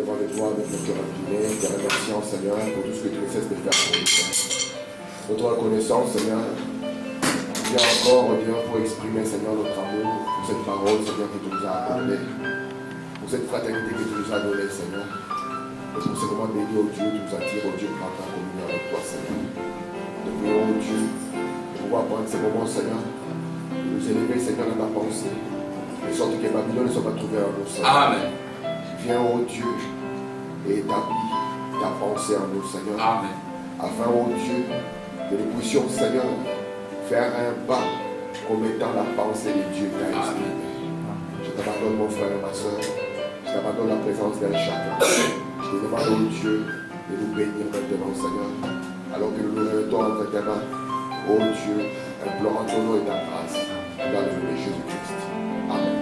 devant les doigts avec notre cœur incliné, te remercions, Seigneur, pour tout ce que tu ne cesses de faire pour nous, Seigneur. Notre reconnaissance, Seigneur, vient encore, Dieu, pour exprimer, Seigneur, notre amour pour cette parole, Seigneur, que tu nous as accordée, pour cette fraternité que tu nous as donnée, Seigneur. Et pour ce moment béni, oh Dieu, tu nous attires, oh Dieu, par ta communion avec toi, Seigneur. Nous prions, oh Dieu, de pouvoir prendre ces moments, Seigneur, de nous élever, Seigneur, dans ta pensée, de sorte que Babylone ne soit pas trouvée en nous, Seigneur. Amen. Viens, oh Dieu, et établis ta pensée en nous, Seigneur. Amen. Afin, oh Dieu, que nous puissions, Seigneur, faire un pas comme étant la pensée de Dieu t'a exprimé. Je t'abandonne, mon frère et ma soeur. Je t'abandonne la présence d'un chacun. Je te demande, oh Dieu, de nous bénir maintenant, Seigneur. Alors que nous nous remettons entre tes mains, oh Dieu, implorant ton nom et ta grâce, dans le nom de Jésus-Christ. Amen.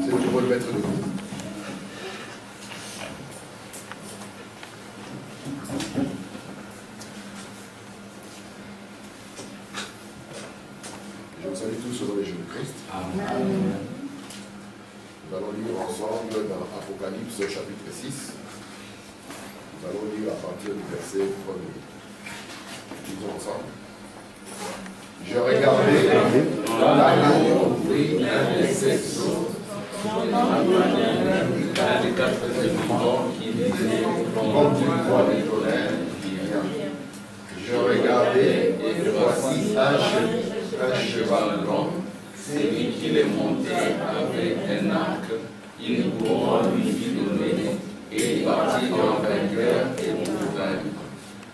C'est le nouveau maître de Dieu. Je vous salue tous au nom de Jésus-Christ. Amen. Nous allons lire ensemble dans Apocalypse chapitre 6. Nous allons lire à partir du verset 1er. Lisons ensemble. Je regardais dans la main pris l'un des sept sceaux. L'un des quatre éléments qui disait comme une voix de tonnerre qui vient. Je regardais et voici un cheval blanc. Celui qui les montait avec un arc, une couronne lui fut donnée, et il partit en vainqueur et pour vaincre.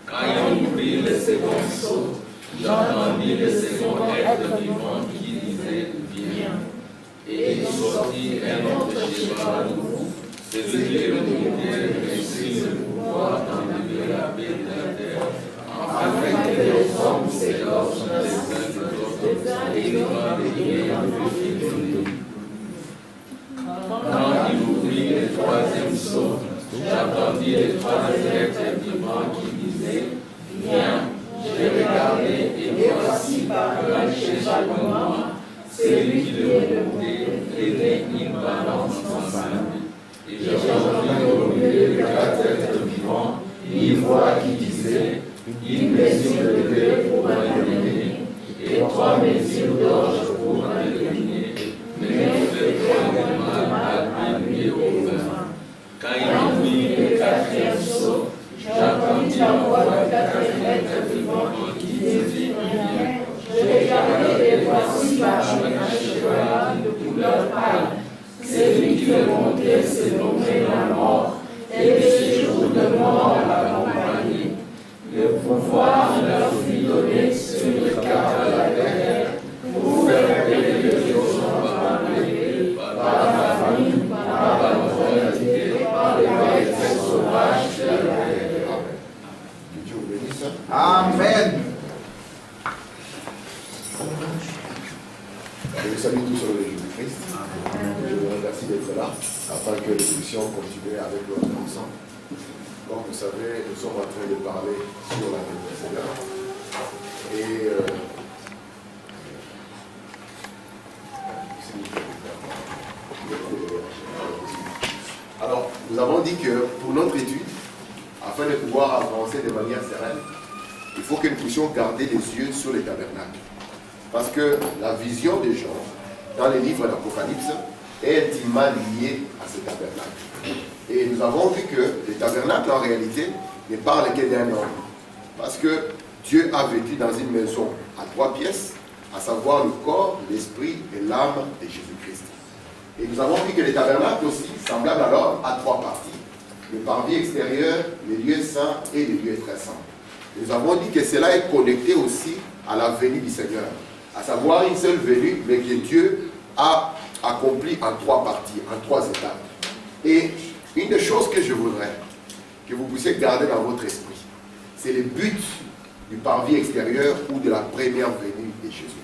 Quand il ouvrit le second sceau, j'entendis le second être vivant qui disait viens. Et il sortit un autre cheval nouveau, celui qui le montait réussit le pouvoir d'enlever la bête de la terre, afin que les hommes s'égorgent les uns des autres, et il va devenir un peu fini. Quand il ouvrit le troisième sceau, j'entendis le troisième être vivant qui disait viens. J'ai regardé et voici par un cheval noir, celui qui le montait tenait une balance en sa main. Et j'entendis au milieu de quatre êtres vivants une voix qui disait une mesure de blé pour un denier et 3 mesures d'orge pour un denier, mais faites-moi mal lui au vin. Quand il ouvrit le quatrième sceau, j'entendis la voix de quatre êtres vivants qui disait je regardais et voici parmi un cheval de couleur pâle. Celui qui le montait se nommait la mort, et le séjour de mort l'accompagnait. Le pouvoir leur fut donné sur le cap de la terre pour faire payer les gens par l'épée, par la famine, par la mortalité, par les bêtes sauvages de la terre. Que Dieu vous bénisse. Amen. Je vous salue tous au nom de Jésus-Christ. Je vous remercie d'être là afin que nous puissions continuer avec notre ensemble. Comme vous savez, nous sommes en train de parler sur la venue du Seigneur. Et alors, nous avons dit que pour notre étude, afin de pouvoir avancer de manière sereine, il faut que nous puissions garder les yeux sur les tabernacles. Parce que la vision des gens dans les livres d'Apocalypse est intimement liée à ce tabernacle. Et nous avons vu que le tabernacle en réalité ne parle que d'un homme. Parce que Dieu a vécu dans une maison à 3 pièces, à savoir le corps, l'esprit et l'âme de Jésus-Christ. Et nous avons vu que le tabernacle aussi, semblable alors, à 3 parties. Le parvis extérieur, les lieux saints et les lieux très saints. Et nous avons dit que cela est connecté aussi à la venue du Seigneur. À savoir une seule venue, mais que Dieu a accompli en 3 parties, en 3 étapes. Et une des choses que je voudrais que vous puissiez garder dans votre esprit, c'est le but du parvis extérieur ou de la première venue de Jésus.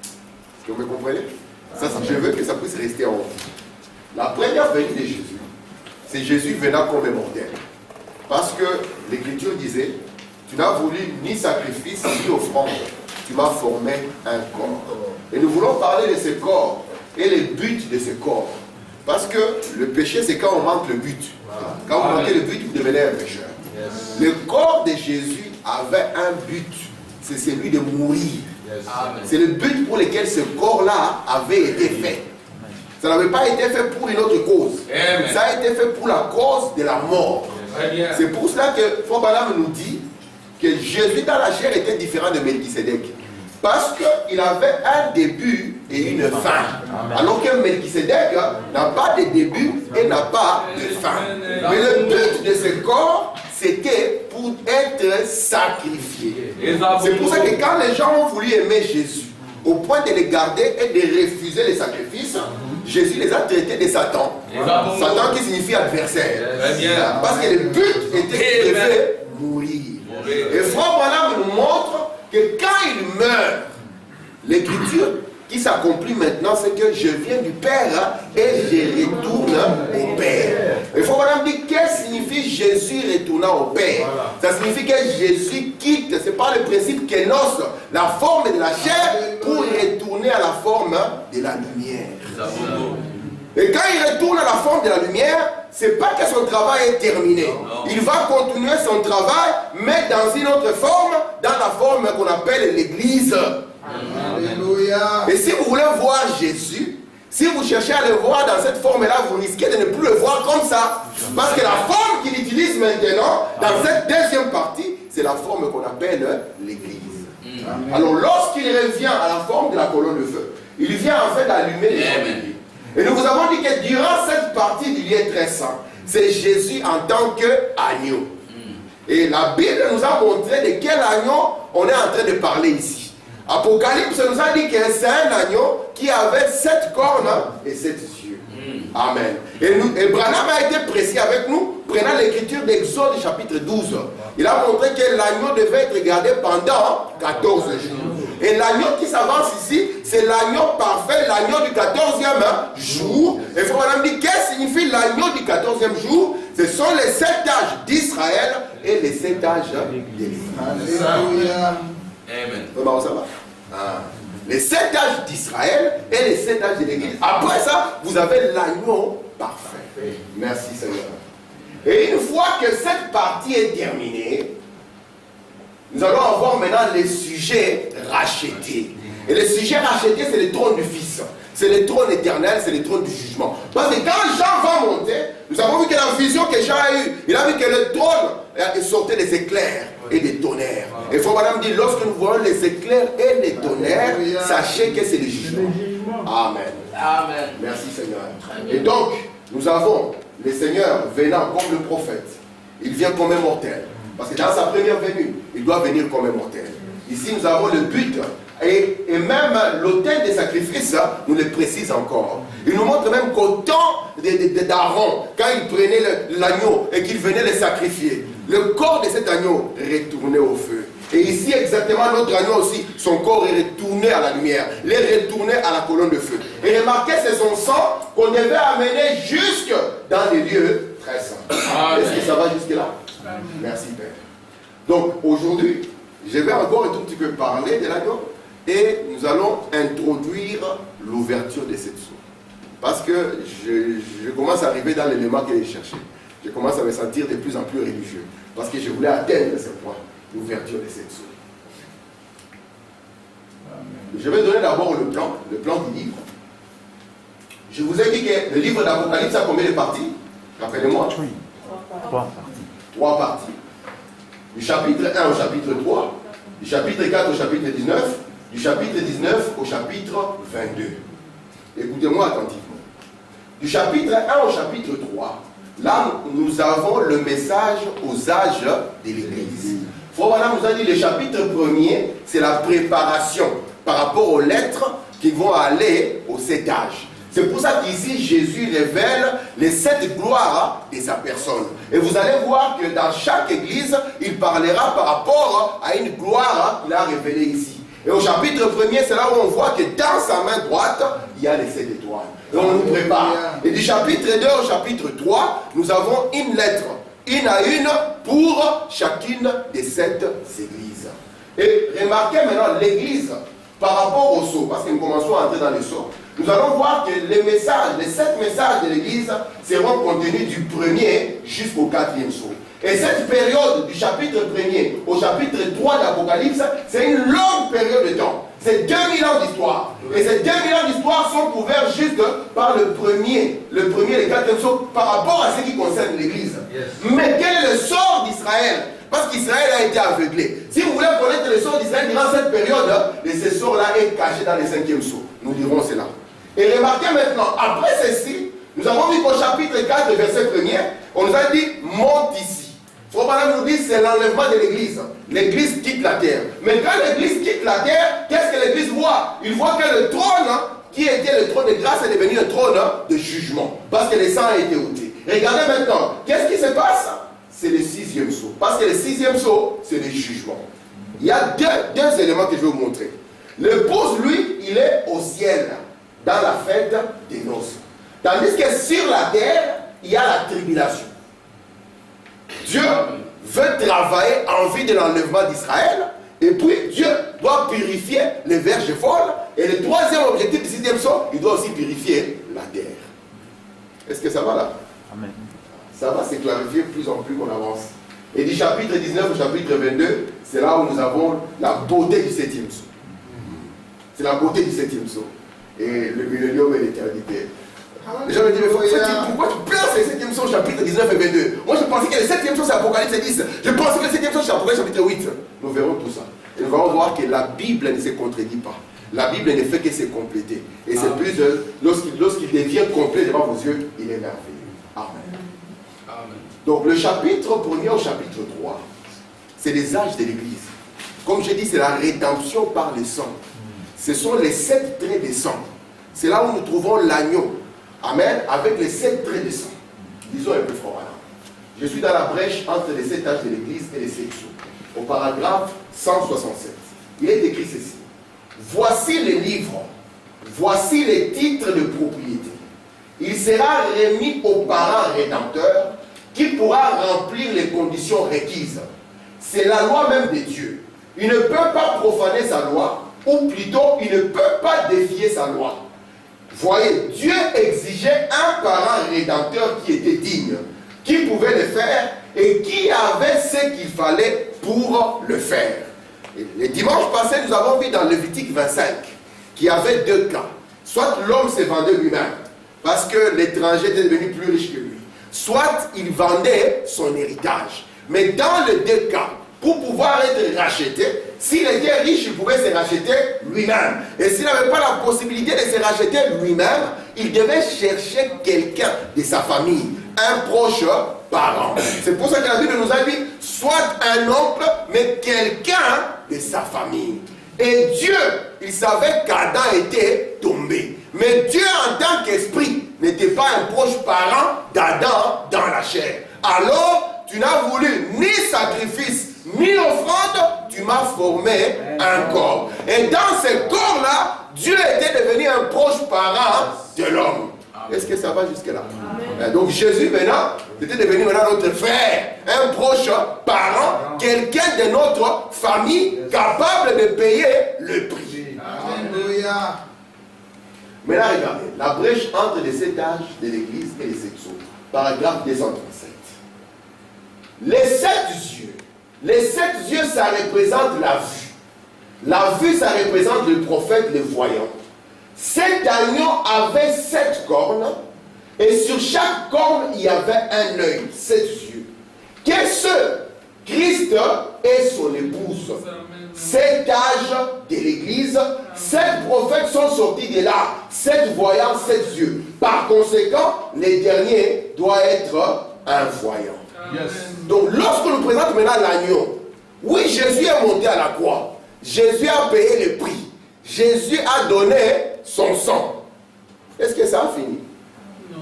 Est-ce que vous me comprenez? Ça, je veux que ça puisse rester en vous. La première venue de Jésus, c'est Jésus venant comme un mortel. Parce que l'Écriture disait, tu n'as voulu ni sacrifice ni offrande, tu m'as formé un corps. Et nous voulons parler de ce corps et le but de ce corps. Parce que le péché, c'est quand on manque le but. Quand vous manquez le but, vous devenez un pécheur. Le corps de Jésus avait un but. C'est celui de mourir. C'est le but pour lequel ce corps-là avait été fait. Ça n'avait pas été fait pour une autre cause. Ça a été fait pour la cause de la mort. C'est pour cela que Frère Branham nous dit que Jésus dans la chair était différent de Melchisédek. Parce qu'il avait un début et une fin. Alors que Melchisédek n'a pas de début et n'a pas de fin. Mais le but de ce corps, c'était pour être sacrifié. C'est pour ça que quand les gens ont voulu aimer Jésus, au point de les garder et de refuser les sacrifices, Jésus les a traités de Satan. Satan qui signifie adversaire. Parce que le but était qu'il devait mourir. Et Frère Branham nous montre que quand il meurt, l'écriture qui s'accomplit maintenant, c'est que je viens du Père et je retourne au Père. Il faut vraiment dire qu'est-ce que signifie Jésus retournant au Père. Ça signifie que Jésus quitte, c'est pas le principe kénos, la forme de la chair pour retourner à la forme de la lumière. Et quand il retourne à la forme de la lumière, c'est pas que son travail est terminé. Il va continuer son travail, mais dans une autre forme, dans la forme qu'on appelle l'Église. Alléluia. Et si vous voulez voir Jésus, si vous cherchez à le voir dans cette forme-là, vous risquez de ne plus le voir comme ça. Parce que la forme qu'il utilise maintenant, dans cette deuxième partie, c'est la forme qu'on appelle l'Église. Alors lorsqu'il revient à la forme de la colonne de feu, il vient en fait d'allumer les chandeliers. Et nous vous avons dit que durant cette partie du lien très saint, c'est Jésus en tant qu'agneau. Et la Bible nous a montré de quel agneau on est en train de parler ici. Apocalypse nous a dit que c'est un agneau qui avait 7 cornes et 7 yeux. Amen. Et Branham a été précis avec nous, prenant l'écriture d'Exode chapitre 12. Il a montré que l'agneau devait être gardé pendant 14 jours. Et l'agneau qui s'avance ici, c'est l'agneau parfait, l'agneau du 14e jour. Et Frère Branham dit, qu'est-ce que signifie l'agneau du 14e jour? Ce sont les 7 âges d'Israël et les 7 âges d'Église. Alléluia. Amen. Comment ça va? Les 7 âges d'Israël et les 7 âges de l'Église. Après ça, vous avez l'agneau parfait. Merci Seigneur. Et une fois que cette partie est terminée, nous allons avoir maintenant les sujets rachetés. Et les sujets rachetés, c'est le trône du Fils. C'est le trône éternel, c'est le trône du jugement. Parce que quand Jean va monter, nous avons vu que la vision que Jean a eue, il a vu que le trône sortait des éclairs et des tonnerres. Et il faut madame dire, lorsque nous voyons les éclairs et les tonnerres, sachez que c'est le jugement. Amen. Amen. Merci Seigneur. Et donc, nous avons le Seigneur venant comme le prophète. Il vient comme un mortel. Parce que dans sa première venue, il doit venir comme un mortel. Ici, nous avons le but. Et même l'autel des sacrifices, nous le précise encore. Il nous montre même qu'au temps d'Aaron, quand il prenait l'agneau et qu'il venait le sacrifier, le corps de cet agneau retournait au feu. Et ici, exactement, notre agneau aussi, son corps est retourné à la lumière. Il est retourné à la colonne de feu. Et remarquez, c'est son sang qu'on devait amener jusque dans les lieux très saints. Est-ce que ça va jusque-là? Merci Père. Donc aujourd'hui, je vais encore un tout petit peu parler de l'agneau et nous allons introduire l'ouverture de cette source. Parce que je commence à arriver dans l'élément que j'ai cherché. Je commence à me sentir de plus en plus religieux. Parce que je voulais atteindre ce point, l'ouverture de cette source. Je vais donner d'abord le plan du livre. Je vous ai dit que le livre d'Apocalypse a combien de parties? Rappelez-moi. 3 parties. Du chapitre 1 au chapitre 3, du chapitre 4 au chapitre 19, du chapitre 19 au chapitre 22. Écoutez-moi attentivement. Du chapitre 1 au chapitre 3, là nous avons le message aux âges de l'Église. Frère nous a dit le chapitre 1er, c'est la préparation par rapport aux lettres qui vont aller aux 7 âges. C'est pour ça qu'ici, Jésus révèle les 7 gloires de sa personne. Et vous allez voir que dans chaque église, il parlera par rapport à une gloire qu'il a révélée ici. Et au chapitre 1er, c'est là où on voit que dans sa main droite, il y a les 7 étoiles. Et on nous prépare. Et du chapitre 2 au chapitre 3, nous avons une lettre, une à une, pour chacune des 7 églises. Et remarquez maintenant l'église par rapport au sceau, parce que nous commençons à entrer dans les sceaux. nous allons voir que les messages, les 7 messages de l'Église seront contenus du 1er jusqu'au 4e psaume. Et cette période du chapitre 1er au chapitre 3 d'Apocalypse, c'est une longue période de temps. C'est 2000 ans d'histoire. Et ces 2000 ans d'histoire sont couverts juste par le premier et le 4e psaume par rapport à ce qui concerne l'Église. Yes. Mais quel est le sort d'Israël? Parce qu'Israël a été aveuglé. Si vous voulez connaître le sort d'Israël durant cette période, ce sort-là est caché dans les 5e psaume. Nous dirons cela. Et remarquez maintenant, après ceci, nous avons vu qu'au chapitre 4, verset 1er, on nous a dit monte ici. Frère Branham nous dit c'est l'enlèvement de l'Église. L'Église quitte la terre. Mais quand l'Église quitte la terre, qu'est-ce que l'Église voit? Il voit que le trône, qui était le trône de grâce, est devenu un trône de jugement. Parce que le sang a été ôté. Regardez maintenant, qu'est-ce qui se passe? C'est le 6e psaume. Parce que le 6e psaume, c'est le jugement. Il y a deux éléments que je vais vous montrer. L'épouse, lui, il est au ciel, dans la fête des noces. Tandis que sur la terre, il y a la tribulation. Dieu veut travailler en vue de l'enlèvement d'Israël, et puis Dieu doit purifier les verges folles, et le 3e objectif du 6e psaume, il doit aussi purifier la terre. Est-ce que ça va là? Amen. Ça va se clarifier plus en plus qu'on avance. Et du chapitre 19 au chapitre 22, c'est là où nous avons la beauté du 7e psaume. C'est la beauté du 7e psaume. Et le millénium et l'éternité. Les gens me disent, mais pourquoi tu places le 7e psaume chapitre 19 et 22? Moi je pensais que le 7e psaume c'est Apocalypse 10. Je pensais que le 7e psaume c'est Apocalypse chapitre 8. Nous verrons tout ça. Et nous allons voir que la Bible ne se contredit pas. La Bible ne fait que se compléter. Et c'est plus lorsqu'il devient complet devant vos yeux, il est merveilleux. Amen. Amen. Donc le chapitre 1er au chapitre 3, c'est les âges de l'Église. Comme je dis, c'est la rédemption par le sang. Ce sont les 7 traits de sang. C'est là où nous trouvons l'agneau. Amen. Avec les 7 traits de sang. Disons un peu fort. Je suis dans la brèche entre les 7 âges de l'Église et les 7 jours. Au paragraphe 167. Il est écrit ceci. Voici les livres. Voici les titres de propriété. Il sera remis au parent rédempteur qui pourra remplir les conditions requises. C'est la loi même de Dieu. Il ne peut pas profaner sa loi, ou plutôt, il ne peut pas défier sa loi. Voyez, Dieu exigeait un parent rédempteur qui était digne, qui pouvait le faire et qui avait ce qu'il fallait pour le faire. Et le dimanche passé, nous avons vu dans Lévitique 25 qu'il y avait 2 cas. Soit l'homme se vendait lui-même, parce que l'étranger était devenu plus riche que lui. Soit il vendait son héritage. Mais dans les 2 cas, pour pouvoir être racheté, s'il était riche, il pouvait se racheter lui-même. Et s'il n'avait pas la possibilité de se racheter lui-même, il devait chercher quelqu'un de sa famille, un proche parent. C'est pour ça que la Bible nous a dit, soit un oncle, mais quelqu'un de sa famille. Et Dieu, il savait qu'Adam était tombé. Mais Dieu, en tant qu'esprit, n'était pas un proche parent d'Adam dans la chair. Alors, tu n'as voulu ni sacrifice, ni offrande, tu m'as formé un corps. Et dans ce corps-là, Dieu était devenu un proche parent de l'homme. Est-ce que ça va jusque-là? Donc Jésus maintenant, était devenu maintenant notre frère, un proche parent, quelqu'un de notre famille capable de payer le prix. Alléluia. Maintenant regardez, la brèche entre les 7 âges de l'Église et les 7 jours. Paragraphe 237. Les 7 yeux. Les 7 yeux, ça représente la vue. La vue, ça représente le prophète, le voyant. Cet agneau avait 7 cornes, et sur chaque corne, il y avait un œil, 7 yeux. Qu'est-ce Christ et son épouse? 7 âges de l'Église, 7 prophètes sont sortis de là, 7 voyants, 7 yeux. Par conséquent, le dernier doit être un voyant. Yes. Donc, lorsque nous présente maintenant l'agneau, oui, Jésus est monté à la croix. Jésus a payé le prix. Jésus a donné son sang. Est-ce que ça a fini? Non.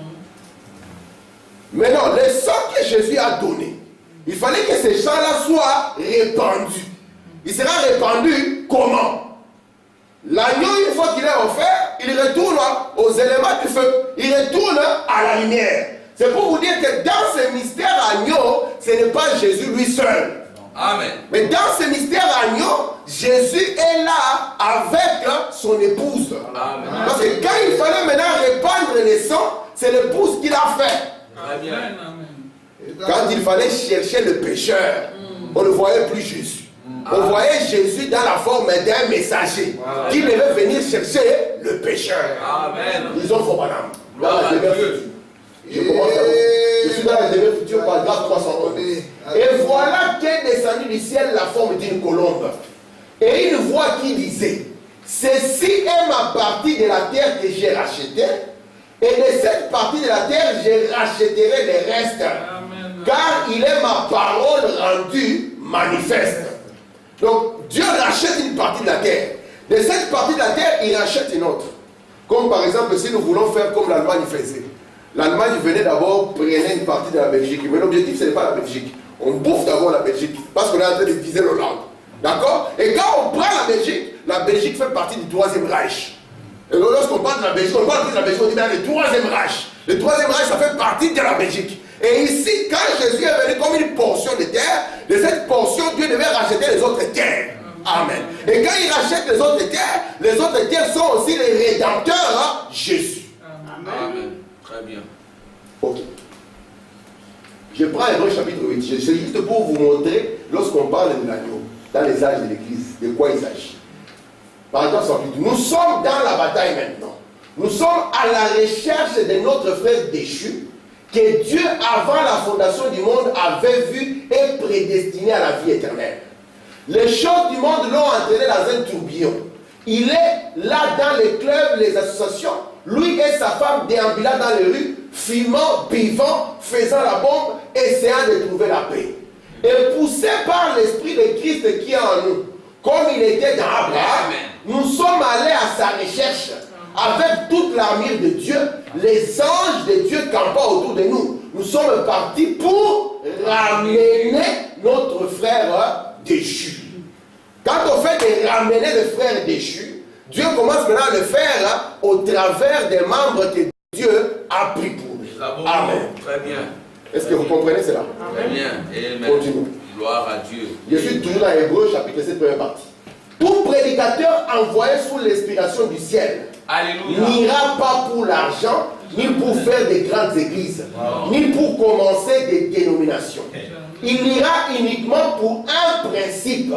Mais non, le sang que Jésus a donné, il fallait que ce sang-là soit répandu. Il sera répandu comment? L'agneau, une fois qu'il est offert, il retourne aux éléments du feu. Il retourne à la lumière. C'est pour vous dire que dans ce mystère agneau, ce n'est pas Jésus lui seul. Amen. Mais dans ce mystère agneau, Jésus est là avec son épouse. Amen. Parce que quand il fallait maintenant répandre les sangs, c'est l'épouse qui l'a fait. Très bien. Quand il fallait chercher le pécheur, on ne voyait plus Jésus. On voyait Jésus dans la forme d'un messager qui devait venir chercher le pécheur. Amen. Ils ont fait madame. Dans la demeure future. Je suis dans la demeure future, paragraphe 311. Et voilà qu'est descendu du ciel la forme d'une colombe. Et une voix qui disait: ceci est ma partie de la terre que j'ai rachetée, et de cette partie de la terre, je rachèterai les restes. Car il est ma parole rendue manifeste. Donc, Dieu rachète une partie de la terre. De cette partie de la terre, il rachète une autre. Comme par exemple, si nous voulons faire comme l'Allemagne faisait. L'Allemagne venait d'abord prendre une partie de la Belgique. Mais l'objectif, ce n'est pas la Belgique. On bouffe d'abord la Belgique. Parce qu'on est en train de diviser nos langues. D'accord? Et quand on prend la Belgique fait partie du Troisième Reich. Et lorsqu'on parle de la Belgique, on parle de la Belgique, on dit bien le Troisième Reich. Le Troisième Reich, ça fait partie de la Belgique. Et ici, quand Jésus est venu comme une portion de terre, de cette portion, Dieu devait racheter les autres terres. Amen. Et quand il rachète les autres terres sont aussi les rédempteurs, Jésus. Amen. Très bien. Ok. Je prends Hébreux chapitre 8. C'est juste pour vous montrer, lorsqu'on parle de l'agneau, dans les âges de l'Église, de quoi il s'agit. Par exemple, nous sommes dans la bataille maintenant. Nous sommes à la recherche de notre frère déchu, que Dieu, avant la fondation du monde, avait vu et prédestiné à la vie éternelle. Les choses du monde l'ont entraîné dans un tourbillon. Il est là dans les clubs, les associations, lui et sa femme déambulant dans les rues, fumant, buvant, faisant la bombe, essayant de trouver la paix. Et poussé par l'esprit de Christ qui est en nous, comme il était dans Abraham, nous sommes allés à sa recherche. Avec toute l'armure de Dieu, les anges de Dieu campant autour de nous. Nous sommes partis pour ramener notre frère déchu. Quand on fait de ramener le frère déchu, Dieu commence maintenant à le faire au travers des membres que Dieu a pris pour nous. Amen. Très bien. Est-ce que vous comprenez cela? Très bien. Amen. Continue. Gloire à Dieu. Je suis toujours dans Hébreux chapitre 7, première partie. Tout prédicateur envoyé sous l'inspiration du ciel n'ira pas pour l'argent, ni pour faire de grandes églises, ni pour commencer des dénominations. Il ira uniquement pour un principe,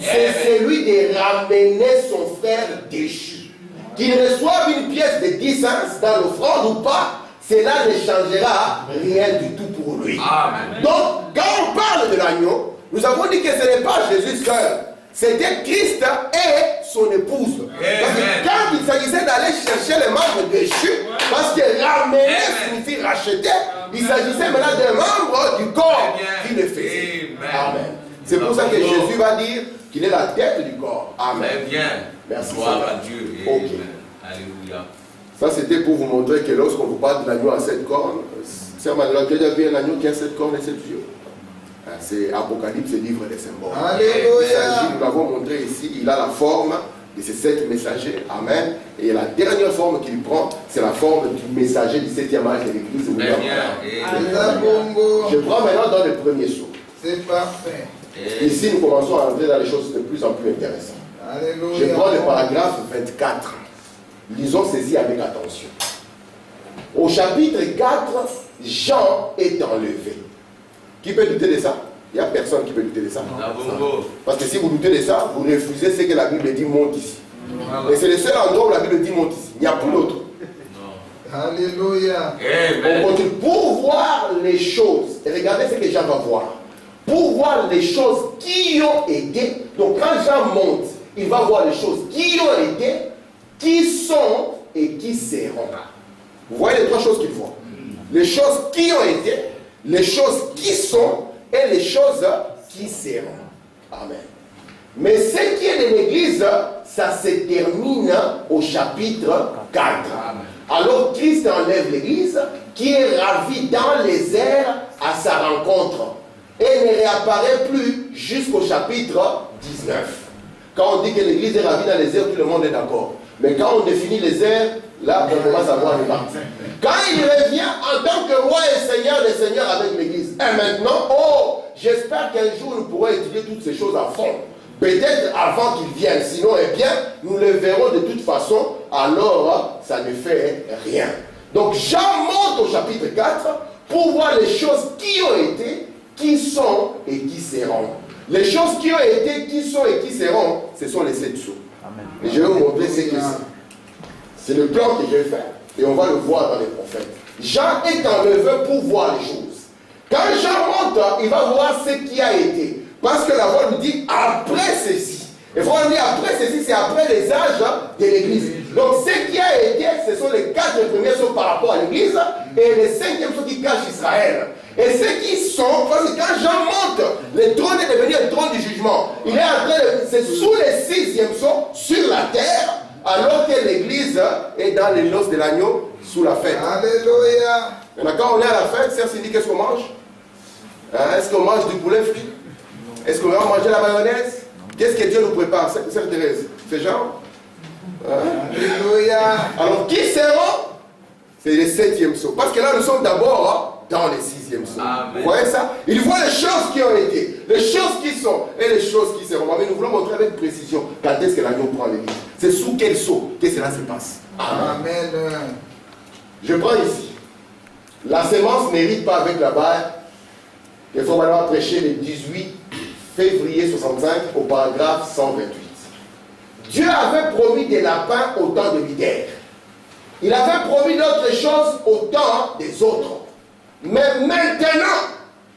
c'est celui de ramener son frère déchu. Qu'il reçoive une pièce de 10 cents dans l'offrande ou pas, cela ne changera rien du tout pour lui. Amen. Donc, quand on parle de l'agneau, nous avons dit que ce n'est pas Jésus seul. C'était Christ et son épouse. Parce que quand il s'agissait d'aller chercher les membres déchus, parce que ramener signifie racheter, il s'agissait maintenant des membres du corps qui le faisait. Amen. C'est pour ça que Jésus va dire qu'il est la tête du corps. Amen. Très bien. Merci. Gloire à Dieu. Okay. Alléluia. Ça, c'était pour vous montrer que lorsqu'on vous parle de l'agneau à 7 cornes, c'est un agneau qui a 7 cornes et 7 yeux. C'est Apocalypse, le livre des symboles. Alléluia. Nous l'avons montré ici, il a la forme de ces 7 messagers. Amen. Et la dernière forme qu'il prend, c'est la forme du messager du 7e âge de l'Église. Je prends maintenant dans le premier saut. C'est parfait. Ici, nous commençons à entrer dans les choses de plus en plus intéressantes. Alléluia. Je prends le paragraphe 24. Lisons ceci avec attention. Au chapitre 4, Jean est enlevé. Qui peut douter de ça? Il n'y a personne qui peut douter de ça. Parce que si vous doutez de ça, vous refusez ce que la Bible dit monte ici. Et c'est le seul endroit où la Bible dit monte ici. Il n'y a plus d'autre. Alléluia. On continue. Pour voir les choses, et regardez ce que Jean va voir. Pour voir les choses qui ont été, donc quand Jean monte, il va voir les choses qui ont été, qui sont et qui seront. Vous voyez les trois choses qu'il voit. Les choses qui ont été, les choses qui sont et les choses qui seront. Amen. Mais ce qui est de l'Église, ça se termine au chapitre 4. Alors Christ enlève l'Église qui est ravie dans les airs à sa rencontre et ne réapparaît plus jusqu'au chapitre 19. Quand on dit que l'Église est ravie dans les airs, tout le monde est d'accord. Mais quand on définit les airs, là on commence à voir les parties. Quand il revient en tant que roi et seigneur des seigneurs avec l'Église, et maintenant, oh, j'espère qu'un jour nous pourrons étudier toutes ces choses à fond. Peut-être avant qu'il vienne, sinon, eh bien, nous le verrons de toute façon, alors ça ne fait rien. Donc Jean monte au chapitre 4 pour voir les choses qui ont été, qui sont et qui seront. Les choses qui ont été, qui sont et qui seront, ce sont les 7 sceaux. Et je vais vous montrer ce que c'est. C'est le plan que je vais faire. Et on va le voir dans les prophètes. Jean est en neveu pour voir les choses. Quand Jean monte, il va voir ce qui a été. Parce que la voix nous dit après ceci. Et il faut dire après ceci, c'est après les âges de l'église. Donc ce qui a été, ce sont les 4 premiers sceaux par rapport à l'église et les 5e sceaux qui cachent Israël. Et ceux qui sont, parce que quand Jean monte, le trône est devenu un trône du jugement. Il est en train de, c'est sous les 6e sceaux sur la terre, alors que l'église est dans les noces de l'agneau sous la fête. Alléluia. Maintenant, quand on est à la fête, Sœur Cindy, qu'est-ce qu'on mange? Est-ce qu'on mange du poulet frit? Est-ce qu'on va manger la mayonnaise? Qu'est-ce que Dieu nous prépare, Sœur Thérèse? C'est Jean? Alléluia. Alors, qui seront? C'est les 7e sceaux. Parce que là, nous sommes d'abord dans les 6e sceaux. Vous voyez ça? Il voit les choses qui ont été, les choses qui sont et les choses qui seront. Mais nous voulons montrer avec précision quand est-ce que l'agneau prend l'église. C'est sous quel sceau que cela se passe. Amen. Je prends ici. La sémence n'hérite pas avec la balle. Il faut maintenant prêcher le 18 février 65 au paragraphe 128. Dieu avait promis des lapins au temps de l'hiver. Il avait promis d'autres choses au temps des autres. Mais maintenant,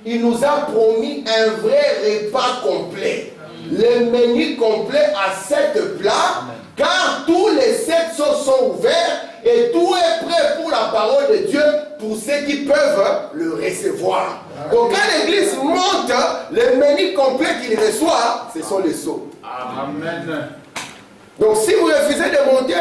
il nous a promis un vrai repas complet. Le menu complet à 7 plats, car tous les 7 sceaux sont ouverts et tout est prêt pour la parole de Dieu pour ceux qui peuvent le recevoir. Donc quand l'église monte, le menu complet qu'il reçoit, ce sont les sceaux. Amen. Donc si vous refusez de monter,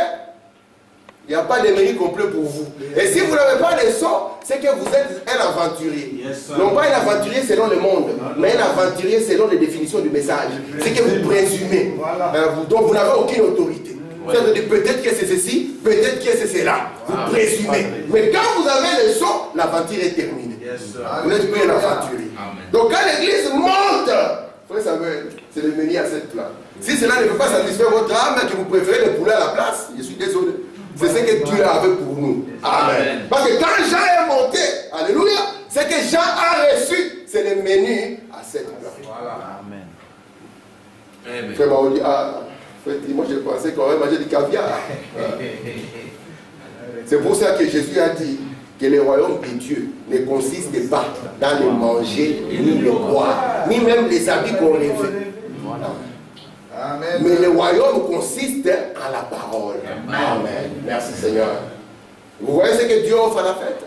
il n'y a pas de menu complet pour vous. Et si vous n'avez pas les sceaux, c'est que vous êtes un aventurier. Non pas un aventurier selon le monde, mais un aventurier selon les définitions du message. C'est que vous présumez. Donc vous n'avez aucune autorité. Peut-être que c'est ceci, peut-être que c'est cela. Vous présumez. Mais quand vous avez les sceaux, l'aventure est terminée. Vous n'êtes plus un aventurier. Donc quand l'église monte, frère Samuel, c'est le menu à 7 plats. Si cela ne peut pas satisfaire votre âme, que vous préférez le poulet à la place, je suis désolé. C'est ce que Dieu avait pour nous. Amen. Parce que quand Jean est monté, alléluia, c'est que Jean a reçu, c'est le menu à 7 plats. Voilà. Amen. Frère Mao dit, moi je pensais qu'on avait mangé du caviar. C'est pour ça que Jésus a dit que le royaume de Dieu ne consiste pas dans le manger, ni le boire, ni même les habits qu'on revêt. Amen. Mais le royaume consiste en la parole. Amen. Merci Seigneur. Vous voyez ce que Dieu offre à la fête?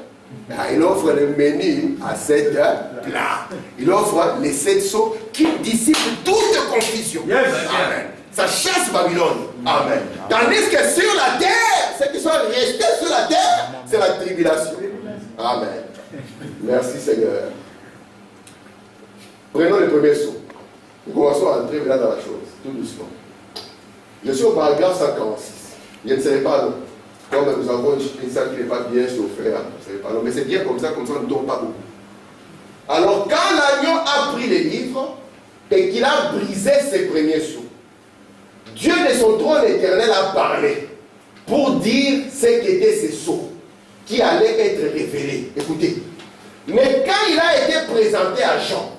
Il offre le menu à 7 plats. Il offre les 7 sceaux qui dissipent toute confusion. Amen. Ça chasse Babylone. Amen. Tandis que sur la terre, ceux qui sont restés sur la terre, c'est la tribulation. Amen. Merci Seigneur. Prenons le premier sceau. Nous commençons à entrer là dans la chose, tout doucement. Je suis au paragraphe 146. Je ne savais pas, non. Comme nous avons une salle qui n'est pas bien chauffée, je ne savais pas, non. Mais c'est bien comme ça on ne tombe pas beaucoup. Alors, quand l'agneau a pris les livres et qu'il a brisé ses premiers sceaux, Dieu de son trône éternel a parlé pour dire ce qu'étaient ces sceaux qui allaient être révélés. Écoutez. Mais quand il a été présenté à Jean,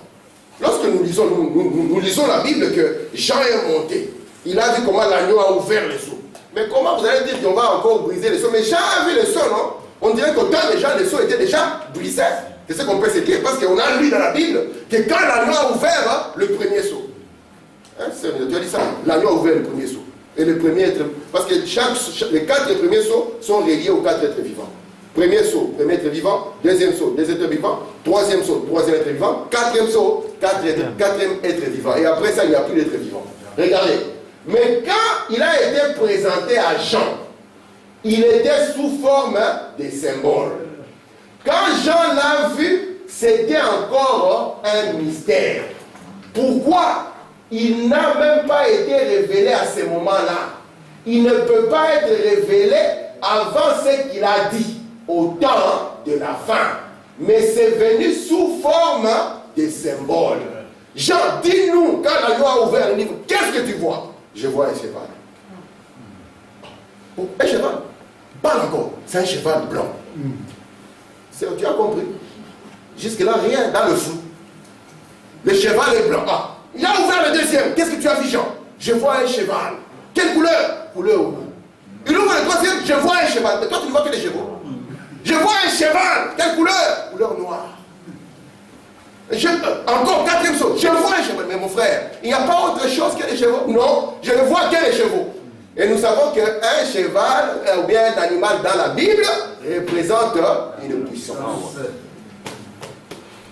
lorsque nous lisons, nous lisons la Bible que Jean est monté, il a vu comment l'agneau a ouvert les sceaux. Mais comment vous allez dire qu'on va encore briser les sceaux? Mais Jean a vu les sceaux, non? On dirait qu'au temps des gens, les sceaux étaient déjà brisés. C'est ce qu'on peut se dire, parce qu'on a lu dans la Bible que quand l'agneau a ouvert le premier sceau, tu as dit ça, l'agneau a ouvert le premier sceau. Et le premier être, parce que les 4 premiers sceaux sont reliés aux 4 êtres vivants. Premier sceau, premier être vivant. Deuxième sceau, deux êtres vivants. Troisième sceau, troisième être vivant. Quatrième sceau, quatrième être vivant. Et après ça, il n'y a plus d'être vivant. Regardez. Mais quand il a été présenté à Jean, il était sous forme de symbole. Quand Jean l'a vu, c'était encore un mystère. Pourquoi? Il n'a même pas été révélé à ce moment-là. Il ne peut pas être révélé avant ce qu'il a dit, au temps de la fin. Mais c'est venu sous forme de des symboles. Jean, dis-nous, quand l'agneau a ouvert le livre, qu'est-ce que tu vois? Je vois un cheval. Oh, un cheval? Pas encore, c'est un cheval blanc. Tu as compris? Jusque-là, rien dans le flou. Le cheval est blanc. Ah, il a ouvert le deuxième. Qu'est-ce que tu as vu, Jean? Je vois un cheval. Quelle couleur? Couleur rouge. Il ouvre le troisième, je vois un cheval. Mais toi, tu ne vois que des chevaux. Je vois un cheval. Quelle couleur? Couleur noire. Encore quatrième chose, je vois un cheval. Mais mon frère, il n'y a pas autre chose que les chevaux? Non, je ne vois que les chevaux. Et nous savons qu'un cheval, ou bien un animal dans la Bible, représente une puissance.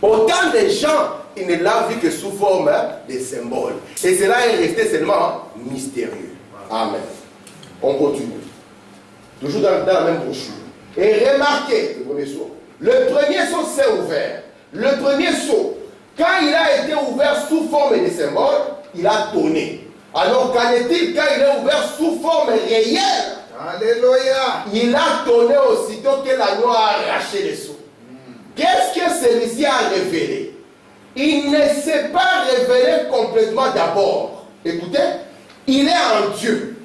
Autant de gens, ils ne l'ont vu que sous forme de symboles. Et cela est resté seulement mystérieux. Amen. On continue. Toujours dans la même brochure. Et remarquez, le premier saut. Le premier saut s'est ouvert. Le premier saut, quand il a été ouvert sous forme de symbole, il a tonné. Alors qu'en est-il quand il est ouvert sous forme réelle? Alléluia. Il a tonné aussitôt que l'agneau a arraché le seau. Qu'est-ce que celui-ci a révélé? Il ne s'est pas révélé complètement d'abord. Écoutez, il est en Dieu.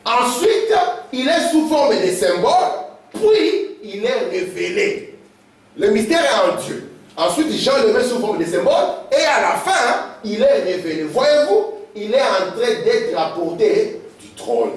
Ensuite, il est sous forme de symbole, puis il est révélé. Le mystère est en Dieu. Ensuite, Jean le met sous forme de symbole, et à la fin, il est révélé. Voyez-vous, il est en train d'être apporté du trône.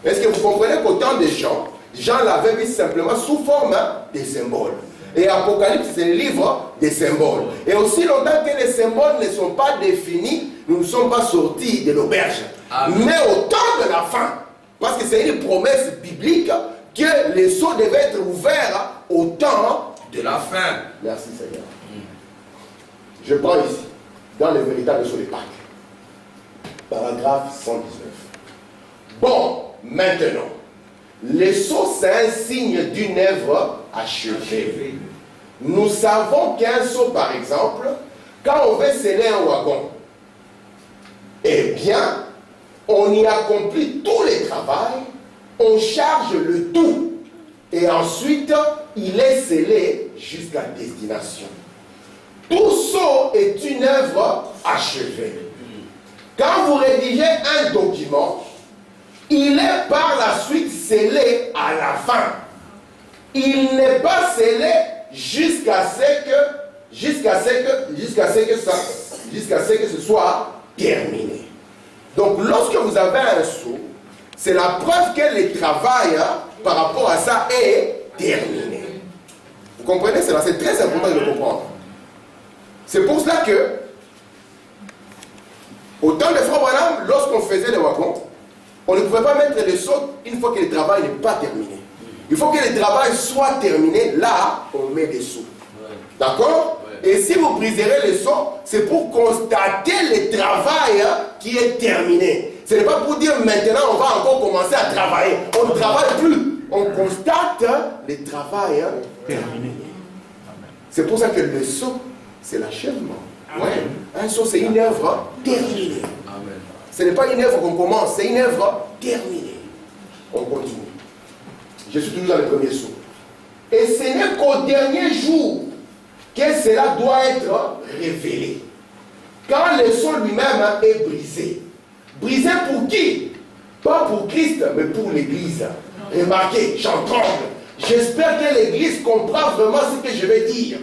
Est-ce que vous comprenez qu'au temps de Jean, Jean l'avait mis simplement sous forme de symbole. Et Apocalypse, c'est le livre des symboles. Et aussi longtemps que les symboles ne sont pas définis, nous ne sommes pas sortis de l'auberge. Mais au temps de la fin, parce que c'est une promesse biblique que les sceaux devaient être ouverts au temps de la fin. Merci Seigneur. Je prends ici, dans le véritable sceau de Pâques. Paragraphe 119. Bon, maintenant, le sceau, c'est un signe d'une œuvre achevée. Nous savons qu'un sceau, par exemple, quand on veut sceller un wagon, eh bien, on y accomplit tout le travail, on charge le tout, et ensuite, il est scellé jusqu'à destination. Tout sceau est une œuvre achevée. Quand vous rédigez un document, il est par la suite scellé à la fin. Il n'est pas scellé jusqu'à ce que ce soit terminé. Donc lorsque vous avez un sceau, c'est la preuve que le travail par rapport à ça est terminé. Vous comprenez cela? C'est très important de le comprendre. C'est pour cela que au temps de Frère Branham, lorsqu'on faisait les wagons, on ne pouvait pas mettre le sceau une fois que le travail n'est pas terminé. Il faut que le travail soit terminé. Là, on met des sceaux. D'accord? Et si vous briserez le sceau, c'est pour constater le travail qui est terminé. Ce n'est pas pour dire maintenant on va encore commencer à travailler. On ne travaille plus. On constate le travail terminé. C'est pour ça que le sceau, c'est l'achèvement. Ouais. Un sceau, c'est une œuvre terminée. Amen. Ce n'est pas une œuvre qu'on commence, c'est une œuvre terminée. On continue. Je suis toujours dans le premier sceau. Et ce n'est qu'au dernier jour que cela doit être révélé. Quand le sceau lui-même est brisé. Brisé pour qui? Pas pour Christ, mais pour l'Église. Remarquez, j'en tremble. J'espère que l'Église comprend vraiment ce que je vais dire.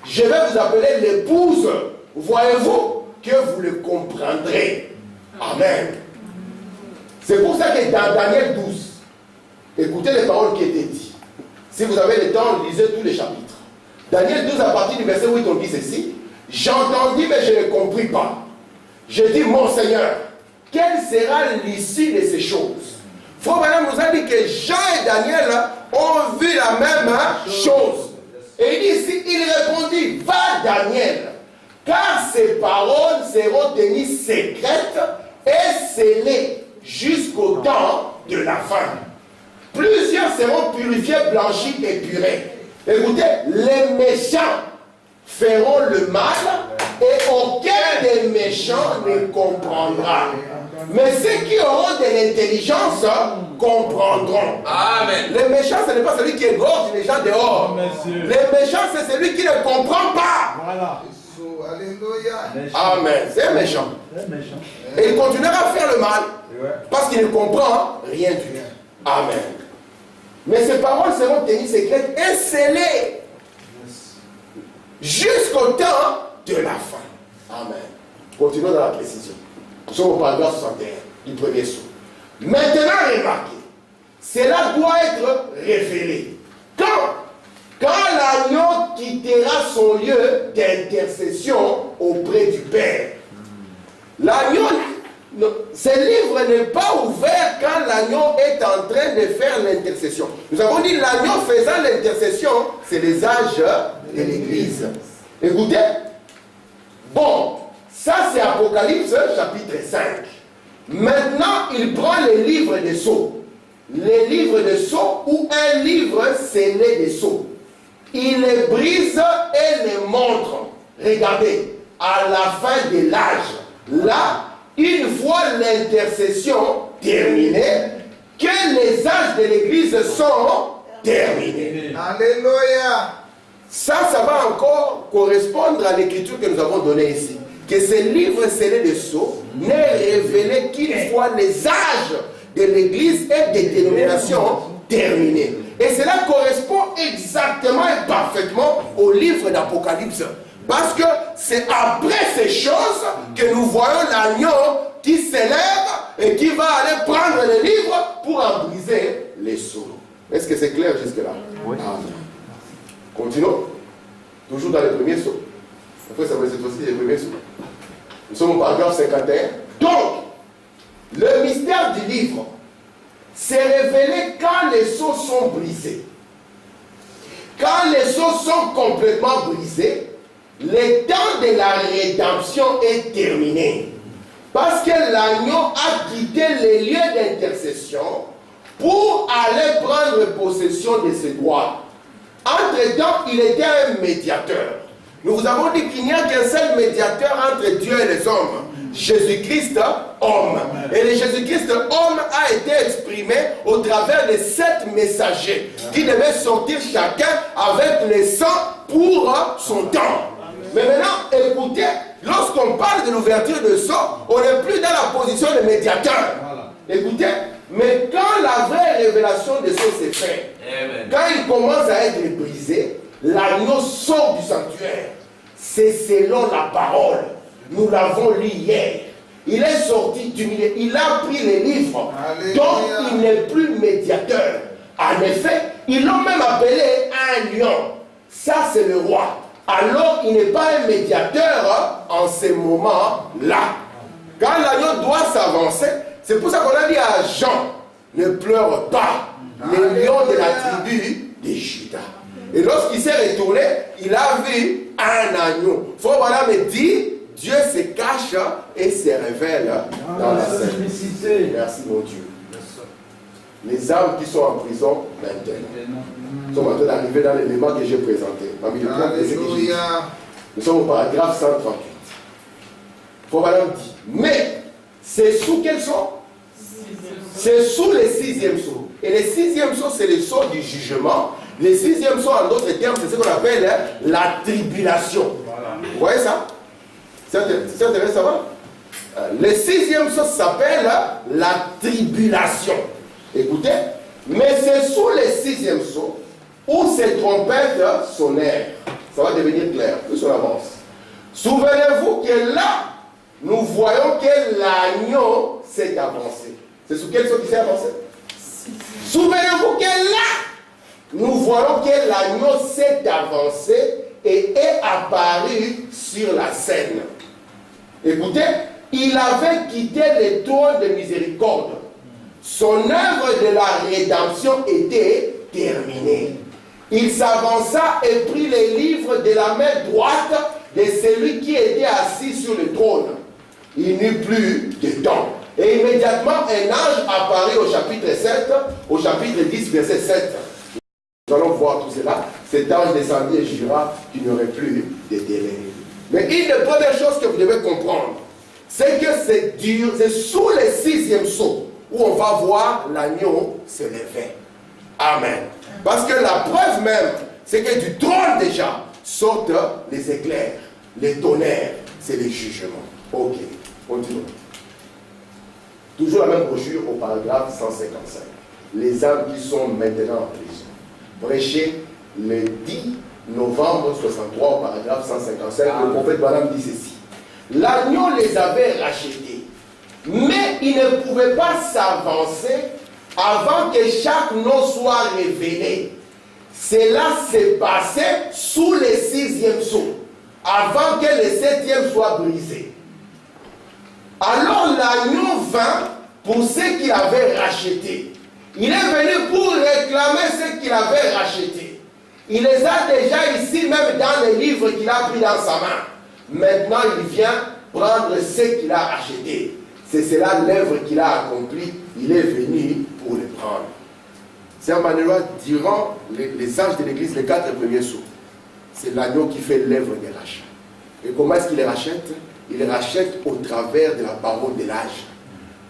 Je vais vous appeler l'épouse. Voyez-vous que vous le comprendrez. Amen. C'est pour ça que dans Daniel 12, écoutez les paroles qui étaient dites. Si vous avez le temps, lisez tous les chapitres. Daniel 12, à partir du verset 8, on dit ceci. J'entendis, mais je ne compris pas. Je dis, mon Seigneur, quelle sera l'issue de ces choses? Frère Branham nous a dit que Jean et Daniel ont vu la même chose. Et il dit ici, il répondit, va Daniel, car ces paroles seront tenues secrètes et scellées jusqu'au temps de la fin. Plusieurs seront purifiés, blanchis et purés. Écoutez, les méchants feront le mal et aucun des méchants ne comprendra. Mais ceux qui auront de l'intelligence comprendront. Amen. Le méchant, ce n'est pas celui qui égorge les gens dehors. Monsieur. Le méchant, c'est celui qui ne comprend pas. Voilà. Alléluia. Amen. C'est un méchant. C'est méchant. Et il continuera à faire le mal Ouais. parce qu'il ne comprend rien du tout. Amen. Mais ces paroles seront tenues secrètes et scellées jusqu'au temps de la fin. Amen. Continuons dans la précision. Nous sommes au paragraphe 61 du premier saut. Maintenant, remarquez, cela doit être révélé. Quand l'agneau quittera son lieu d'intercession auprès du Père. L'agneau, ce livre n'est pas ouvert quand l'agneau est en train de faire l'intercession. Nous avons dit l'agneau faisant l'intercession, c'est les âges de l'Église. Écoutez. Bon, ça c'est Apocalypse chapitre 5. Maintenant, il prend les livres des sceaux. Les livres de sceaux ou un livre scellé des sceaux. Il les brise et les montre. Regardez, à la fin de l'âge, là, une fois l'intercession terminée, que les âges de l'Église sont terminés. Alléluia. Ça va encore correspondre à l'écriture que nous avons donnée ici. Que ce livre scellé de sceaux n'est révélé qu'une fois les âges de l'Église et des dénominations terminés. Et cela correspond exactement et parfaitement au livre d'Apocalypse. Parce que c'est après ces choses que nous voyons l'agneau qui s'élève et qui va aller prendre le livre pour en briser les sceaux. Est-ce que c'est clair jusque-là? Oui. Amen. Continuons. Toujours dans les premiers sceaux. Après, ça va être aussi les premiers sceaux. Nous sommes au paragraphe 51. Donc, le mystère du livre s'est révélé quand les sceaux sont brisés. Quand les sceaux sont complètement brisés, le temps de la rédemption est terminé. Parce que l'agneau a quitté les lieux d'intercession pour aller prendre possession de ses droits. Entre-temps, il était un médiateur. Nous vous avons dit qu'il n'y a qu'un seul médiateur entre Dieu et les hommes. Jésus-Christ, homme. Et le Jésus-Christ, homme, a été exprimé au travers de 7 messagers qui devaient sortir chacun avec le sang pour son temps. Mais maintenant, écoutez, lorsqu'on parle de l'ouverture de sang, on n'est plus dans la position de médiateur. Écoutez, mais quand la vraie révélation de sang s'est faite, quand il commence à être brisé, l'agneau sort du sanctuaire. C'est selon la parole. Nous l'avons lu hier. Il est sorti du milieu. Il a pris les livres. Alléluia. Donc il n'est plus médiateur. En effet, ils l'ont même appelé un lion. Ça, c'est le roi. Alors, il n'est pas un médiateur en ces moments-là. Quand l'agneau doit s'avancer, c'est pour ça qu'on a dit à Jean, ne pleure pas, le lion de la tribu de Juda. Et lorsqu'il s'est retourné, il a vu un agneau. Il faut voilà me dire, Dieu se cache et se révèle dans la simplicité. Merci mon Dieu. Les âmes qui sont en prison maintenant sont en train d'arriver dans l'élément que j'ai présenté. Alléluia. Nous sommes au paragraphe 138. Il faut voilà me dire, mais c'est sous quel sceau? C'est sous le 6e sceau. Et le 6e sceau, c'est le sceau du jugement. Le 6e sceau, en d'autres termes, c'est ce qu'on appelle la tribulation. Voilà. Vous voyez ça? C'est intéressant, ça va? Le 6e sceau s'appelle la tribulation. Écoutez, mais c'est sous le 6e sceau où ces trompettes sonnèrent. Ça va devenir clair, plus on avance. Souvenez-vous que là, nous voyons que l'agneau s'est avancé. C'est sous quel sceau qui s'est avancé? Souvenez-vous que là, nous voyons que l'agneau s'est avancé et est apparu sur la scène. Écoutez, il avait quitté le trône de miséricorde. Son œuvre de la rédemption était terminée. Il s'avança et prit les livres de la main droite de celui qui était assis sur le trône. Il n'eut plus de temps. Et immédiatement, un ange apparut au chapitre 7, au chapitre 10, verset 7. Nous allons voir tout cela. Cet ange descendit et jura qu'il n'y aurait plus de délai. Mais une des premières choses que vous devez comprendre, c'est que c'est dur, c'est sous le 6e sceau où on va voir l'agneau se lever. Amen. Parce que la preuve même, c'est que du trône déjà sortent les éclairs, les tonnerres, c'est les jugements. Ok, continuons. Toujours la même brochure au paragraphe 155. Les âmes qui sont maintenant en prison. Prêché le 10 novembre 63 au paragraphe 155, le prophète Balaam dit ceci. L'agneau les avait rachetés, mais il ne pouvait pas s'avancer avant que chaque nom soit révélé. Cela s'est passé sous le 6e sceau, avant que le 7e soit brisé. Alors l'agneau vint pour ce qu'il avait racheté. Il est venu pour réclamer ce qu'il avait racheté. Il les a déjà ici, même dans les livres qu'il a pris dans sa main. Maintenant, il vient prendre ce qu'il a acheté. C'est cela l'œuvre qu'il a accomplie. Il est venu pour le prendre. C'est un manuel durant les âges de l'Église, les 4 premiers sceaux. C'est l'agneau qui fait l'œuvre des rachats. Et comment est-ce qu'il les rachète? Il les rachète au travers de la parole de l'âge.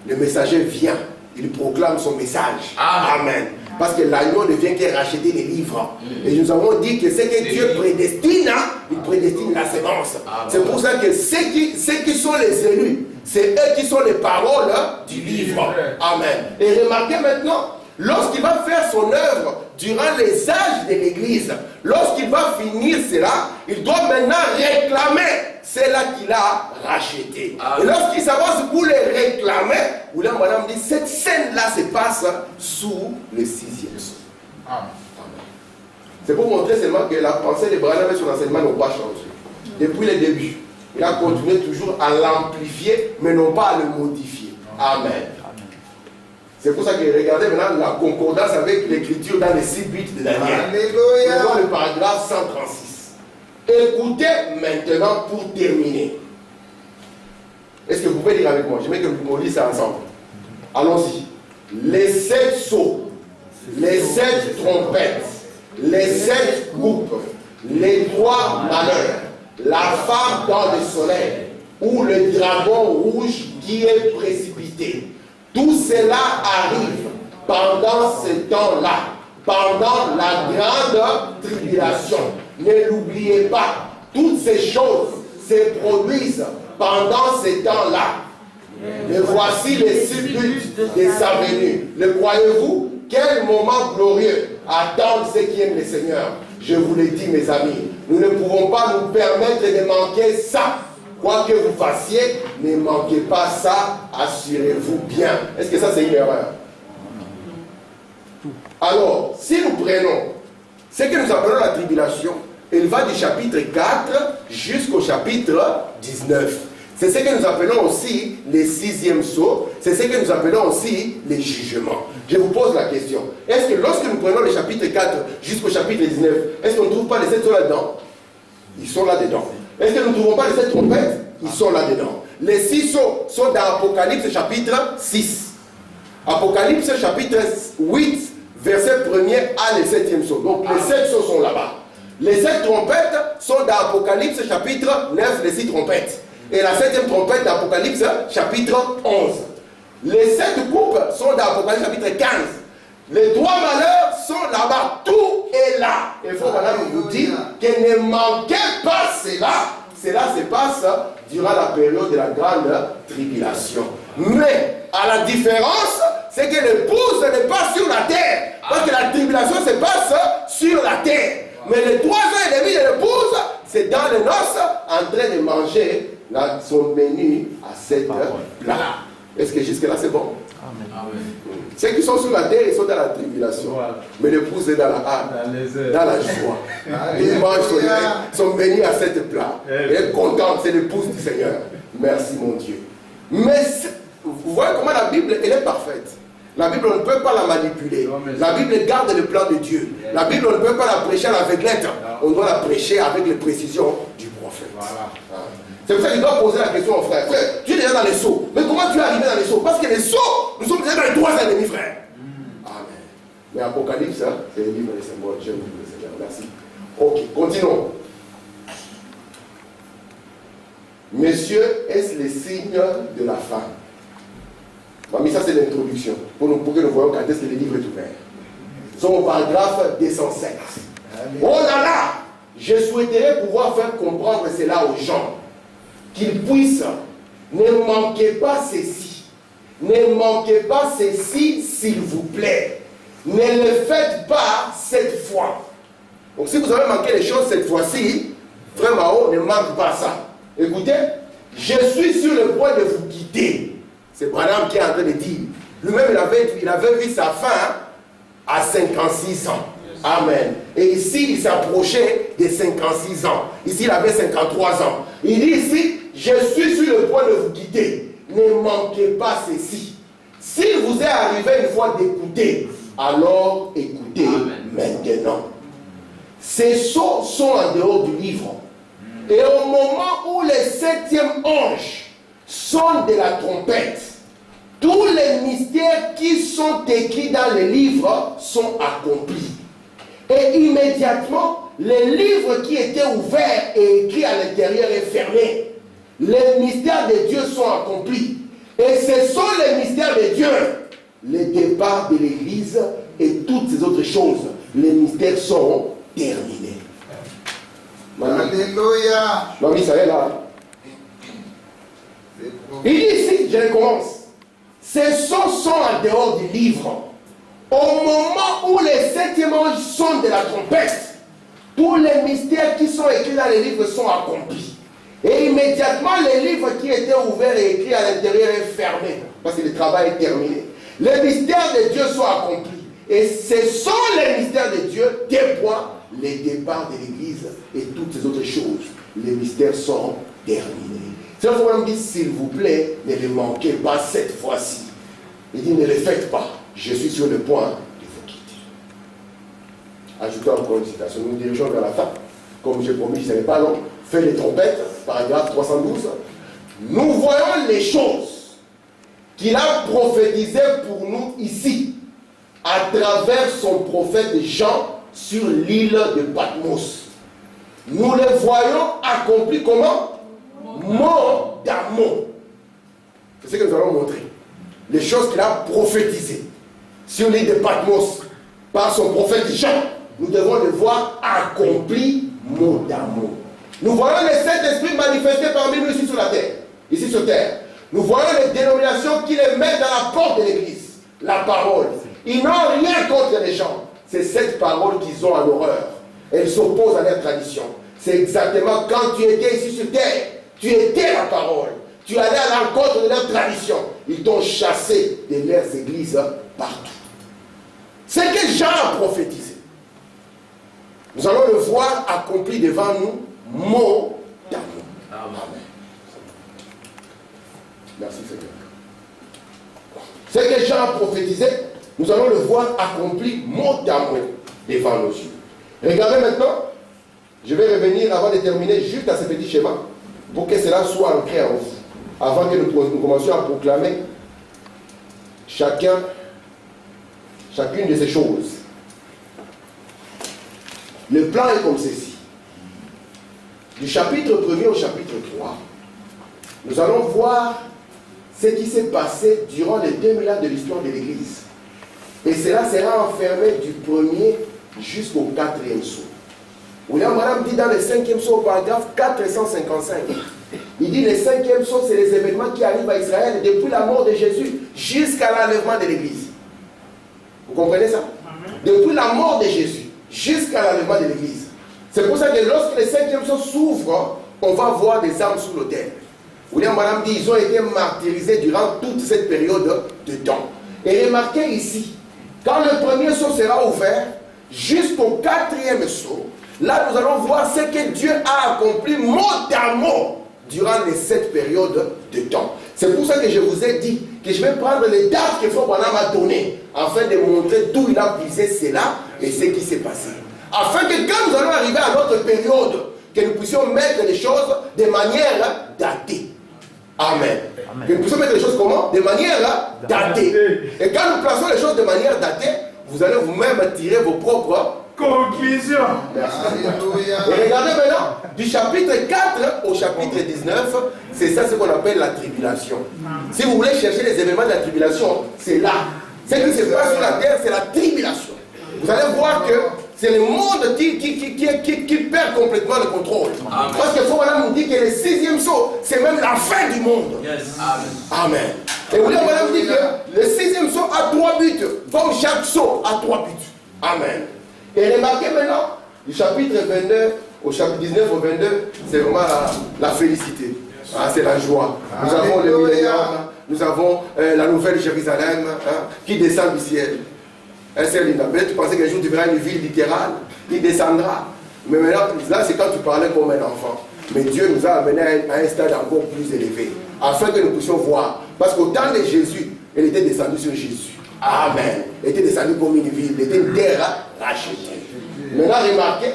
Le messager vient, il proclame son message. Amen. Parce que l'agneau ne vient que racheter les livres. Et nous avons dit que ce que Dieu prédestine, il prédestine la sémence. C'est pour ça que ceux qui sont les élus, c'est eux qui sont les paroles du livre. Amen. Et remarquez maintenant, lorsqu'il va faire son œuvre durant les âges de l'Église, lorsqu'il va finir cela, il doit maintenant réclamer cela qu'il a racheté. Et lorsqu'il s'avance pour les réclamer, William Branham dit, cette scène-là se passe sous le 6e sceau. C'est pour montrer seulement que la pensée de Branham et son enseignement n'ont pas changé. Depuis le début, il a continué toujours à l'amplifier, mais non pas à le modifier. Amen. C'est pour ça que regardez maintenant la concordance avec l'écriture dans les 6 buts de Daniel. Alléluia. Dans le paragraphe 136. Écoutez maintenant pour terminer. Est-ce que vous pouvez lire avec moi? J'aimerais que vous lisiez ça ensemble. Allons-y. Les 7 sceaux, les 7 trompettes, les 7 coupes, les 3 malheurs, la femme dans le soleil, ou le dragon rouge qui est précipité. Tout cela arrive pendant ce temps-là, pendant la grande tribulation. Ne l'oubliez pas, toutes ces choses se produisent pendant ce temps-là. Et voici les 6 buts de sa venue. Le croyez-vous? Quel moment glorieux attendent ceux qui aiment le Seigneur. Je vous le dis, mes amis, nous ne pouvons pas nous permettre de manquer ça. Quoi que vous fassiez, ne manquez pas ça, assurez-vous bien. Est-ce que ça c'est une erreur? Alors, si nous prenons ce que nous appelons la tribulation, il va du chapitre 4 jusqu'au chapitre 19. C'est ce que nous appelons aussi les 6e sceaux, c'est ce que nous appelons aussi les jugements. Je vous pose la question, est-ce que lorsque nous prenons le chapitre 4 jusqu'au chapitre 19, est-ce qu'on ne trouve pas les 7 sceaux là-dedans? Ils sont là-dedans. Est-ce que nous ne trouvons pas les 7 trompettes? Ils sont là-dedans. Les 6 sceaux sont dans Apocalypse chapitre 6. Apocalypse chapitre 8, verset 1er à le 7e sceau. Donc les 7 sceaux sont là-bas. Les 7 trompettes sont dans Apocalypse chapitre 9, les 6 trompettes. Et la 7e trompette d'Apocalypse chapitre 11. Les 7 coupes sont dans Apocalypse chapitre 15. Les 3 malheurs sont là-bas. Tout est là. Il faut maintenant vous dire que ne manquez pas cela. Cela se passe durant la période de la grande tribulation. Mais, à la différence, c'est que l'épouse n'est pas sur la terre. Parce que la tribulation se passe sur la terre. Mais les 3 ans et demi de l'épouse, c'est dans les noces, en train de manger son menu à 7 plats. Est-ce que jusque-là c'est bon? Amen. Ceux qui sont sur la terre, ils sont dans la tribulation. Voilà. Mais l'épouse est dans la âme, dans la joie. Il mange son menu à 7 plats. Elle est contente, c'est l'épouse du Seigneur. Merci mon Dieu. Mais vous voyez comment la Bible, elle est parfaite. La Bible, on ne peut pas la manipuler. La Bible garde le plan de Dieu. La Bible, on ne peut pas la prêcher à l'aveuglette. On doit la prêcher avec les précisions du prophète. Voilà. C'est pour ça qu'il doit poser la question au frère. Frère, tu es déjà dans les seaux. Mais comment tu es arrivé dans les seaux? Parce que les seaux, nous sommes déjà dans les 3 ennemis, frère. Amen. Mais Apocalypse, c'est le livre des symboles. J'aime le Seigneur. Merci. Ok, continuons. Messieurs, est-ce le signe de la fin? Mamie, ça c'est l'introduction. Pour que nous voyons quand est-ce que le livre est ouvert. Nous sommes au paragraphe 207. Oh là là! Je souhaiterais pouvoir faire comprendre cela aux gens. Qu'ils puissent. Ne manquez pas ceci. Ne manquez pas ceci, s'il vous plaît. Ne le faites pas cette fois. Donc si vous avez manqué les choses cette fois-ci, frère Mao, ne manque pas ça. Écoutez, je suis sur le point de vous quitter. C'est Branham qui est en train de dire. Lui-même, il avait vu sa fin à 56 ans. Amen. Et ici, il s'approchait des 56 ans. Ici, il avait 53 ans. Il dit ici, je suis sur le point de vous quitter. Ne manquez pas ceci. S'il vous est arrivé une fois d'écouter, alors écoutez. Amen. Maintenant. Ces sceaux sont en dehors du livre. Et au moment où les 7e anges sonnent de la trompette, tous les mystères qui sont écrits dans les livres sont accomplis. Et immédiatement, les livres qui étaient ouverts et écrits à l'intérieur est fermé. Les mystères de Dieu sont accomplis. Et ce sont les mystères de Dieu. Le départ de l'Église et toutes ces autres choses. Les mystères sont terminés. Alléluia. Mamie, ça est là. Il dit ici, je recommence. Ces sons sont en dehors du livre. Au moment où les 7e anges sonnent de la trompette, tous les mystères qui sont écrits dans les livres sont accomplis. Et immédiatement, les livres qui étaient ouverts et écrits à l'intérieur est fermé. Parce que le travail est terminé. Les mystères de Dieu sont accomplis. Et ce sont les mystères de Dieu, des points, les départs de l'Église et toutes ces autres choses. Les mystères sont terminés. C'est pourquoi on dit, s'il vous plaît, ne les manquez pas cette fois-ci. Il dit, ne les faites pas. Je suis sur le point de vous quitter. Ajoutons encore une citation. Nous nous dirigeons vers la fin. Comme j'ai promis, ce n'est pas long. Fais les trompettes, paragraphe 312. Nous voyons les choses qu'il a prophétisées pour nous ici, à travers son prophète Jean sur l'île de Patmos. Nous les voyons accomplis comment? Mot d'amour. C'est ce que nous allons montrer. Les choses qu'il a prophétisées sur l'île de Patmos par son prophète Jean, nous devons les voir accomplis mot d'amour. Nous voyons les Saint-Esprit manifestés parmi nous ici sur la terre, ici sur terre. Nous voyons les dénominations qui les mettent dans la porte de l'église, la parole. Ils n'ont rien contre les gens. C'est cette parole qu'ils ont en horreur. Elles s'opposent à leur tradition. C'est exactement quand tu étais ici sur terre, tu étais la parole. Tu allais à l'encontre de leur tradition. Ils t'ont chassé de leurs églises partout. C'est que Jean a prophétisé. Nous allons le voir accompli devant nous, mot d'amour. Amen. Merci Seigneur. C'est que Jean a prophétisé, nous allons le voir accompli mot d'amour devant nos yeux. Regardez maintenant, je vais revenir avant de terminer juste à ce petit schéma pour que cela soit ancré en vous. Avant que nous commencions à proclamer chacune de ces choses. Le plan est comme ceci. Du chapitre 1er au chapitre 3, nous allons voir ce qui s'est passé durant les 2000 ans de l'histoire de l'Église. Et cela sera enfermé du 1er jusqu'au 4e sceau. William Branham dit dans le 5e sceau, paragraphe 455, il dit le 5e sceau, c'est les événements qui arrivent à Israël depuis la mort de Jésus jusqu'à l'enlèvement de l'Église. Vous comprenez ça? Depuis la mort de Jésus jusqu'à l'enlèvement de l'Église. C'est pour ça que lorsque le 5e sceau s'ouvre, on va voir des âmes sous l'autel. William Branham dit ils ont été martyrisés durant toute cette période de temps. Et remarquez ici, quand le premier sceau sera ouvert, jusqu'au 4e sceau, là nous allons voir ce que Dieu a accompli mot à mot durant les 7 périodes de temps. C'est pour ça que je vous ai dit que je vais prendre les dates que Frère Branham m'a données afin de montrer d'où il a puisé cela et ce qui s'est passé. Afin que quand nous allons arriver à notre période, que nous puissions mettre les choses de manière datée. Amen. Amen. Que nous puissions mettre les choses comment? De manière datée. Et quand nous plaçons les choses de manière datée, vous allez vous-même tirer vos propres Conclusion. Merci. Alléluia. Et regardez maintenant, du chapitre 4 au chapitre 19, c'est ça ce qu'on appelle la tribulation. Si vous voulez chercher les événements de la tribulation, c'est là. Ce qui se passe sur la terre, c'est la tribulation. Vous allez voir que c'est le monde qui perd complètement le contrôle. Amen. Parce que Madame nous dit que le 6e saut, c'est même la fin du monde. Yes. Amen. Et vous voulez, Madame nous dit que le 6e saut a 3 buts, comme chaque saut a 3 buts. Amen. Et remarquez maintenant, du chapitre 22 au chapitre 19 au 22, c'est vraiment la félicité. C'est la joie. Nous avons le millénium, nous avons la nouvelle Jérusalem qui descend du ciel. Un ciel inhabité. Tu pensais qu'un jour tu verras une ville littérale, il descendra. Mais maintenant, là c'est quand tu parlais comme un enfant. Mais Dieu nous a amenés à un stade encore plus élevé, afin que nous puissions voir. Parce qu'au temps de Jésus, il était descendu sur Jésus. Amen. Il était descendu comme une ville, il était une terre rachetée. Maintenant, remarquez,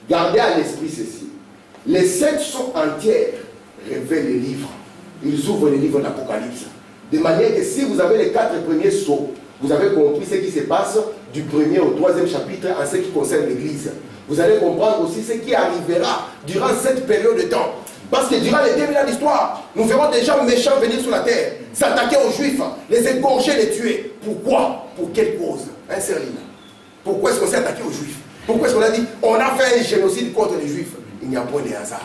gardez à l'esprit ceci. Les 7 sceaux entières révèlent les livres. Ils ouvrent les livres d'Apocalypse. De manière que si vous avez les 4 premiers sceaux, vous avez compris ce qui se passe du 1er au 3e chapitre en ce qui concerne l'Église. Vous allez comprendre aussi ce qui arrivera durant cette période de temps. Parce que durant les 2000 ans d'histoire, nous verrons des gens méchants venir sur la terre, s'attaquer aux Juifs, les égorger, les tuer. Pourquoi? Pour quelle cause? Un seul. Pourquoi est-ce qu'on s'est attaqué aux Juifs? Pourquoi est-ce qu'on a dit on a fait un génocide contre les Juifs? Il n'y a pas de hasard.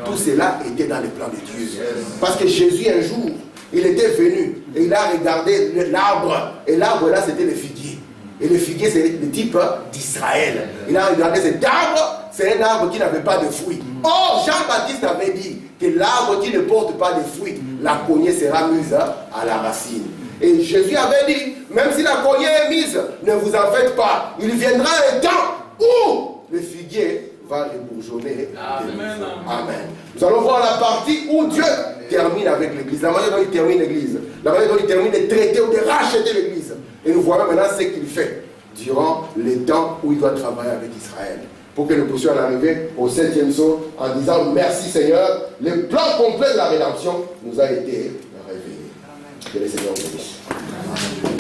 Tout cela était dans le plan de Dieu. Parce que Jésus, un jour, il était venu et il a regardé l'arbre. Et l'arbre là, c'était le figuier. Et le figuier, c'est le type d'Israël. Il a regardé cet arbre, c'est un arbre qui n'avait pas de fruits. Or, Jean-Baptiste avait dit que l'arbre qui ne porte pas de fruits, la cognée sera mise à la racine. Et Jésus avait dit, même si la cognée est mise, ne vous en faites pas. Il viendra un temps où le figuier va bourgeonner. Amen. Amen. Nous allons voir la partie où Dieu termine avec l'Église. La manière dont il termine l'Église. La manière dont il termine de traiter ou de racheter l'Église. Et nous voyons maintenant ce qu'il fait durant les temps où il doit travailler avec Israël. Pour que nous puissions en arriver au 7e saut en disant merci Seigneur. Le plan complet de la rédemption nous a été révélé. Que le Seigneur vous bénisse.